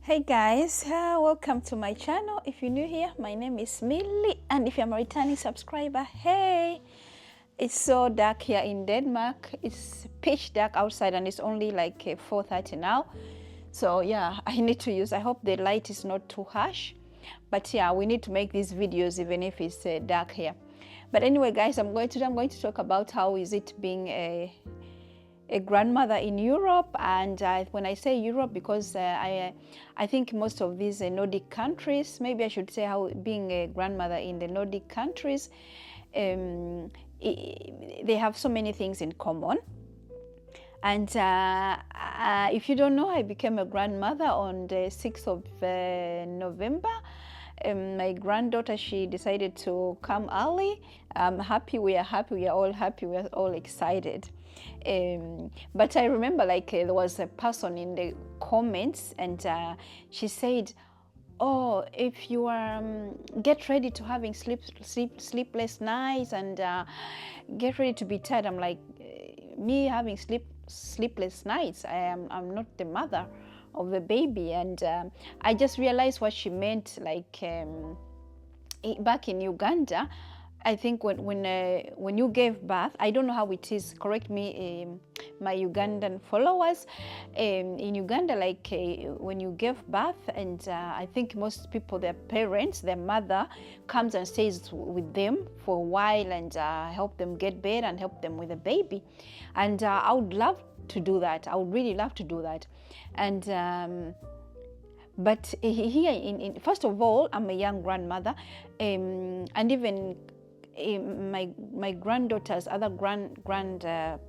Hey guys, welcome to my channel. If you're new here, my name is Millie, and if you're a returning subscriber, hey, it's so dark here in Denmark. It's pitch dark outside and it's only like 4:30 now. So yeah, I hope the light is not too harsh, but yeah, we need to make these videos even if it's dark here. But anyway guys, I'm going to talk about how is it being a grandmother in Europe. And when I say Europe, because I think most of these Nordic countries, maybe I should say how being a grandmother in the Nordic countries, they have so many things in common. And if you don't know, I became a grandmother on the 6th of November. My granddaughter, she decided to come early. I'm happy, we are all happy, we are all excited. But I remember there was a person in the comments and she said, oh, if you are get ready to having sleepless nights and get ready to be tired. I'm like, me having sleepless nights, I'm not the mother of the baby. And I just realized what she meant, back in Uganda. I think when you gave birth, I don't know how it is, correct me, my Ugandan followers, in Uganda, when you gave birth, and I think most people, their parents, their mother comes and stays with them for a while and help them get better and help them with the baby. And I would love to do that. I would really love to do that. And but here, first of all, I'm a young grandmother, and even my granddaughter's other grandparent,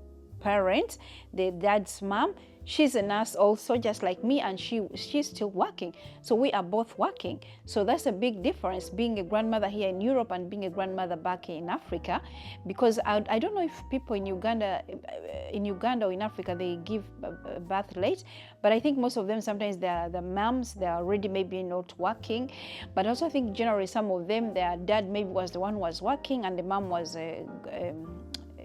the dad's mom, she's a nurse also, just like me, and she's still working. So we are both working. So that's a big difference, being a grandmother here in Europe and being a grandmother back in Africa. Because I don't know if people in Uganda or in Africa, they give birth late, but I think most of them, sometimes the moms, they're already maybe not working. But also I think generally some of them, their dad maybe was the one who was working and the mom was a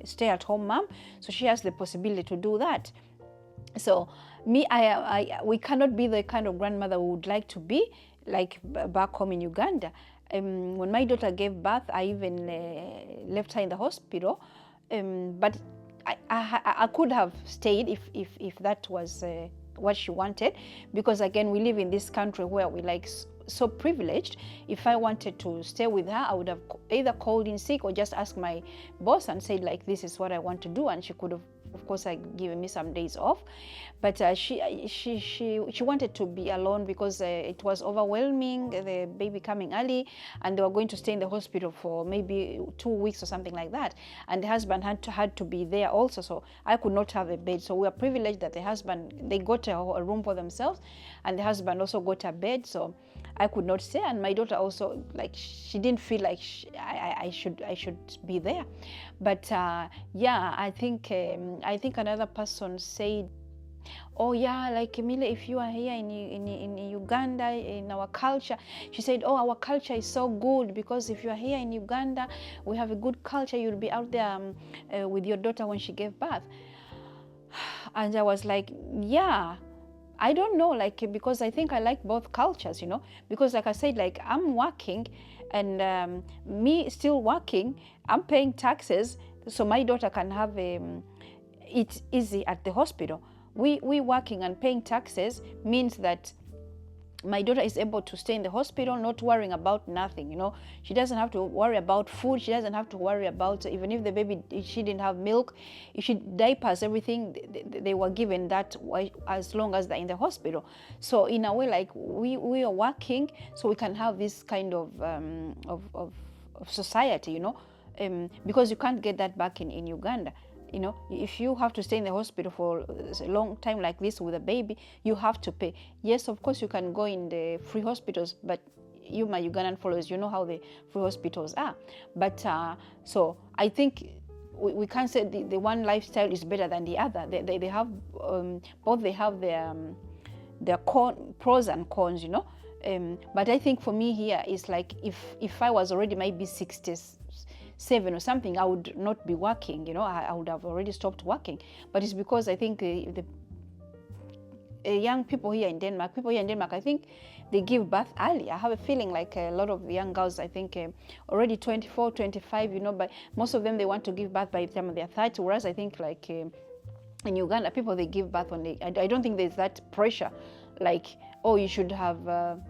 stay-at-home mom, so she has the possibility to do that. So me, we cannot be the kind of grandmother we would like to be, like back home in Uganda. When my daughter gave birth, I even left her in the hospital, but I could have stayed if that was what she wanted, because again, we live in this country where we so privileged. If I wanted to stay with her, I would have either called in sick or just asked my boss and said, like, this is what I want to do, and she could have, of course, given me some days off. But she wanted to be alone because it was overwhelming, the baby coming early, and they were going to stay in the hospital for maybe 2 weeks or something like that. And the husband had to be there also, so I could not have a bed. So we are privileged that the husband, they got a room for themselves, and the husband also got a bed, so I could not stay. And my daughter also, she didn't feel like I should be there. But yeah, I think another person said, oh yeah, like Emilia, if you are here in Uganda, in our culture, she said, oh, our culture is so good, because if you are here in Uganda, we have a good culture. You'll be out there with your daughter when she gave birth. And I was like, yeah, I don't know, because I think I like both cultures, because like I said, I'm working, and me still working, I'm paying taxes, so my daughter can have it easy at the hospital. We working and paying taxes means that my daughter is able to stay in the hospital, not worrying about nothing, She doesn't have to worry about food. She doesn't have to worry about, even if the baby, she didn't have milk, if she diapers, everything, they were given that as long as they're in the hospital. So in a way, we are working, so we can have this kind of society, because you can't get that back in Uganda. If you have to stay in the hospital for a long time like this with a baby, you have to pay. Yes, of course, you can go in the free hospitals, but you, my Ugandan followers, you know how the free hospitals are. But so I think we can't say the one lifestyle is better than the other. They have both. They have their pros and cons, But I think for me here is if I was already maybe 67 or something, I would not be working, I would have already stopped working. But it's because I think young people here in Denmark, I think they give birth early. I have a feeling like a lot of young girls, I think already 24, 25, but most of them, they want to give birth by the time they're 30, whereas I think like in Uganda, people, they give birth when I don't think there's that pressure, like, oh, you should have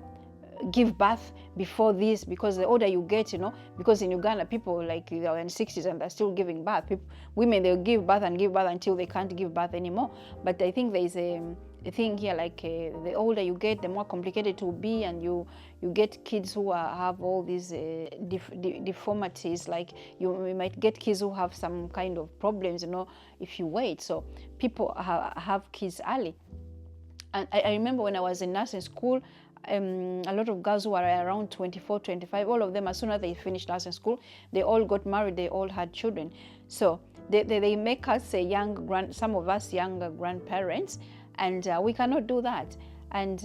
give birth before this, because the older you get, because in Uganda, people like they're in 60s and they're still giving birth. Women, they'll give birth until they can't give birth anymore. But I think there's a thing here, like the older you get, the more complicated it will be, and you get kids who have all these deformities. Like you might get kids who have some kind of problems, if you wait. So people have kids early. And I remember when I was in nursing school, a lot of girls who were around 24, 25, all of them, as soon as they finished nursing school, they all got married, they all had children. So they make us some of us younger grandparents, and we cannot do that. And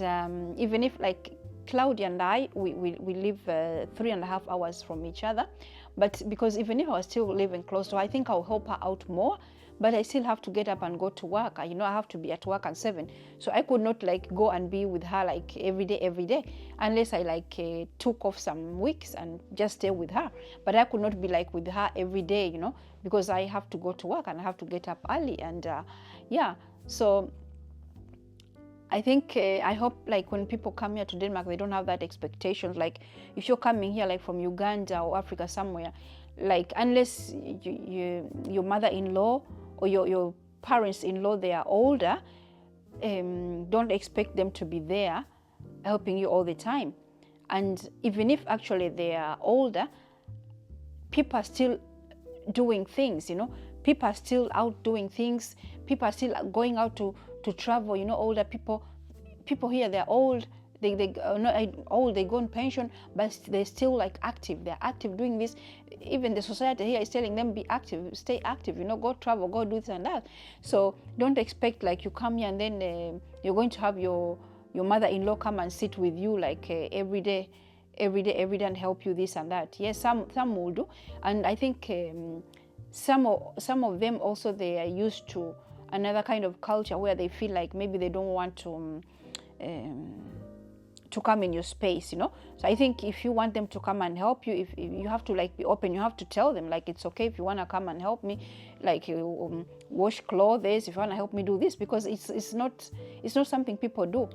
even if, like Claudia and I, we live 3.5 hours from each other, but because even if I was still living close to her, I think I'll help her out more. But I still have to get up and go to work. I have to be at work at 7. So I could not like go and be with her like every day, unless I like took off some weeks and just stay with her. But I could not be like with her every day, because I have to go to work and I have to get up early. And yeah, so I think, I hope like when people come here to Denmark, they don't have that expectations. Like if you're coming here like from Uganda or Africa somewhere, like unless your mother-in-law or your parents-in-law, they are older, don't expect them to be there helping you all the time. And even if actually they are older, people are still doing things, people are still out doing things, people are still going out to travel, older people here, they're old, they not old, they go on pension, but they're still like active. They're active doing this. Even the society here is telling them, be active, stay active, go travel, go do this and that. So don't expect like you come here and then you're going to have your mother-in-law come and sit with you like every day and help you this and that. Yes, some will do. And I think some of them also, they are used to another kind of culture where they feel like maybe they don't want to come in your space, So I think if you want them to come and help you, if you have to like be open, you have to tell them like, it's okay if you want to come and help me, like wash clothes, if you want to help me do this, because it's not something people do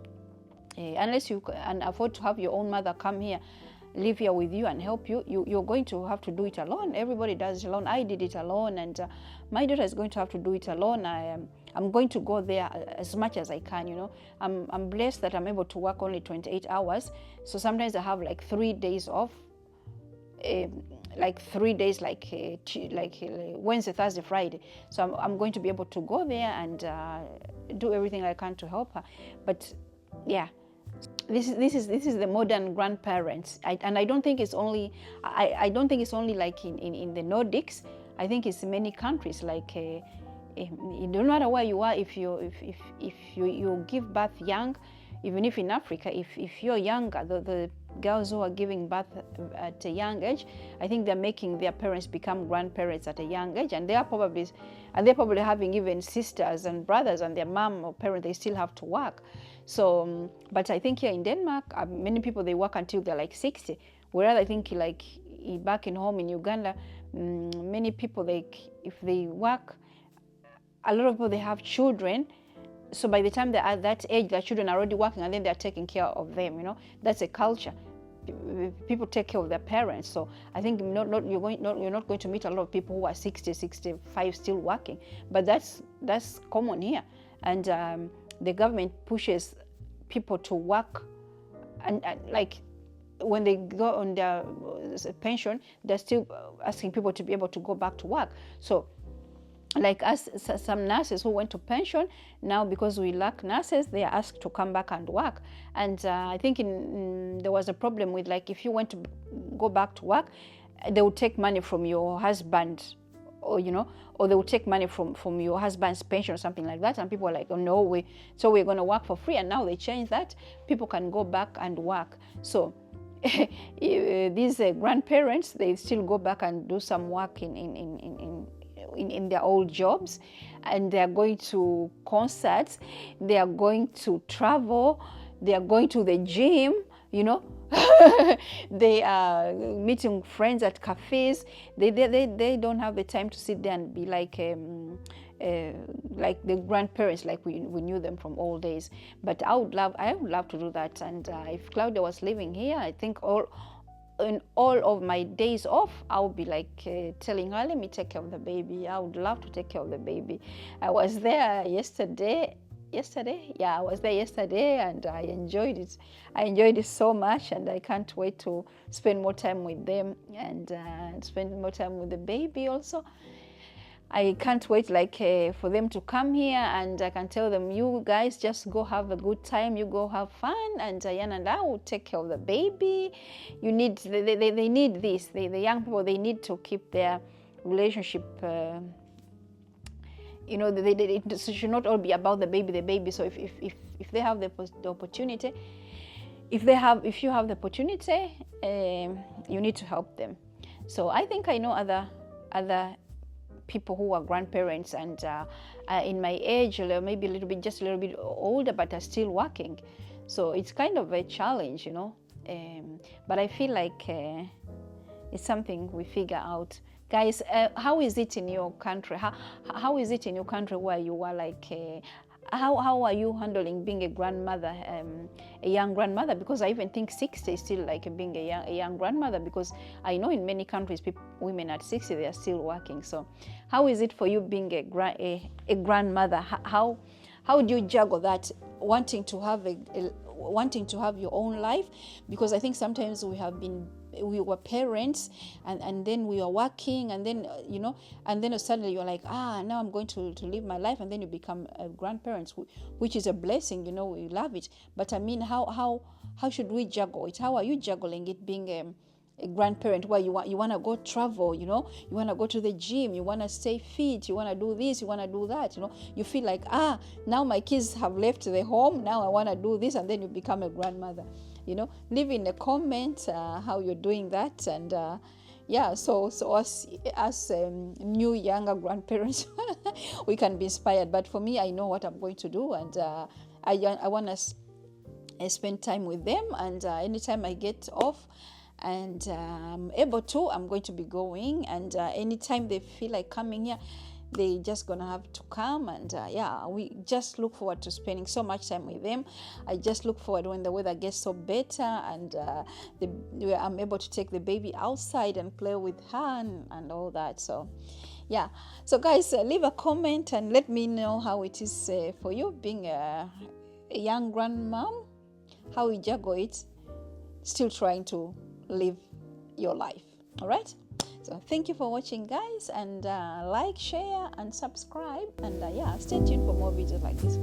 unless you can afford to have your own mother come here, live here with you and help you. You're going to have to do it alone. Everybody does it alone. I did it alone, and my daughter is going to have to do it alone. I'm going to go there as much as I can. I'm blessed that I'm able to work only 28 hours. So sometimes I have like 3 days off, like 3 days, like Wednesday, Thursday, Friday. So I'm going to be able to go there and do everything I can to help her. But yeah. This is the modern grandparents, and I don't think it's only like in the Nordics. I think it's in many countries. Like it don't matter where you are, if you give birth young, even if in Africa, if you're younger, the girls who are giving birth at a young age, I think they're making their parents become grandparents at a young age, and they're probably having even sisters and brothers, and their mom or parent, they still have to work. So, but I think here in Denmark, many people, they work until they're like 60. Whereas I think like back in home in Uganda, many people, like if they work, a lot of people, they have children. So by the time they're at that age, their children are already working, and then they're taking care of them. That's a culture. People take care of their parents. So I think you're not going to meet a lot of people who are 60, 65 still working. But that's common here, and the government pushes people to work, and like when they go on their pension, they're still asking people to be able to go back to work. So like us, some nurses who went to pension, now because we lack nurses, they are asked to come back and work. And I think there was a problem with, like, if you want to go back to work, they would take money from your husband, or or they would take money from your husband's pension or something like that. And people are like, oh no, we're going to work for free. And now they changed that. People can go back and work. So these grandparents, they still go back and do some work in their old jobs. and they are going to concerts, they are going to travel, they are going to the gym, you know. They are meeting friends at cafes. They don't have the time to sit there and be like the grandparents like we knew them from old days. But I would love to do that. And if Claudia was living here, I think in all of my days off, I would be like telling her, let me take care of the baby. I would love to take care of the baby. I was there yesterday. Yeah, I was there yesterday, and I enjoyed it so much, and I can't wait to spend more time with them and spend more time with the baby also. I can't wait for them to come here, and I can tell them, you guys just go have a good time, you go have fun, and Yana and I will take care of the baby. They need this. The young people, they need to keep their relationship. It should not all be about the baby. So if they have the opportunity, if you have the opportunity, you need to help them. So I think I know other people who are grandparents and in my age, or maybe just a little bit older, but are still working. So it's kind of a challenge, but I feel like it's something we figure out. Guys, how is it in your country? How is it in your country where you are how are you handling being a grandmother, a young grandmother? Because I even think 60 is still like being a young grandmother, because I know in many countries, women at 60, they are still working. So how is it for you being a grandmother? How do you juggle that, wanting to have your own life? Because I think sometimes we were parents and then we are working, and then and then suddenly you're like, now I'm going to live my life, and then you become a grandparent, which is a blessing, we love it. But I mean, how should we juggle it? How are you juggling it, being a grandparent, where you want to go travel, you want to go to the gym, you want to stay fit, you want to do this, you want to do that, you feel like, now my kids have left the home, now I want to do this, and then you become a grandmother. Leave in a comment how you're doing that. And so as new younger grandparents, we can be inspired. But for me, I know what I'm going to do, and I want to spend time with them. And anytime I get off and I'm able to, I'm going to be going. And anytime they feel like coming here, they just gonna have to come. And we just look forward to spending so much time with them. I just look forward when the weather gets so better, and I'm able to take the baby outside and play with her and all that. So guys, leave a comment and let me know how it is for you being a young grandmom, how you juggle it, still trying to live your life. All right. So thank you for watching, guys, and like, share, and subscribe, and stay tuned for more videos like this.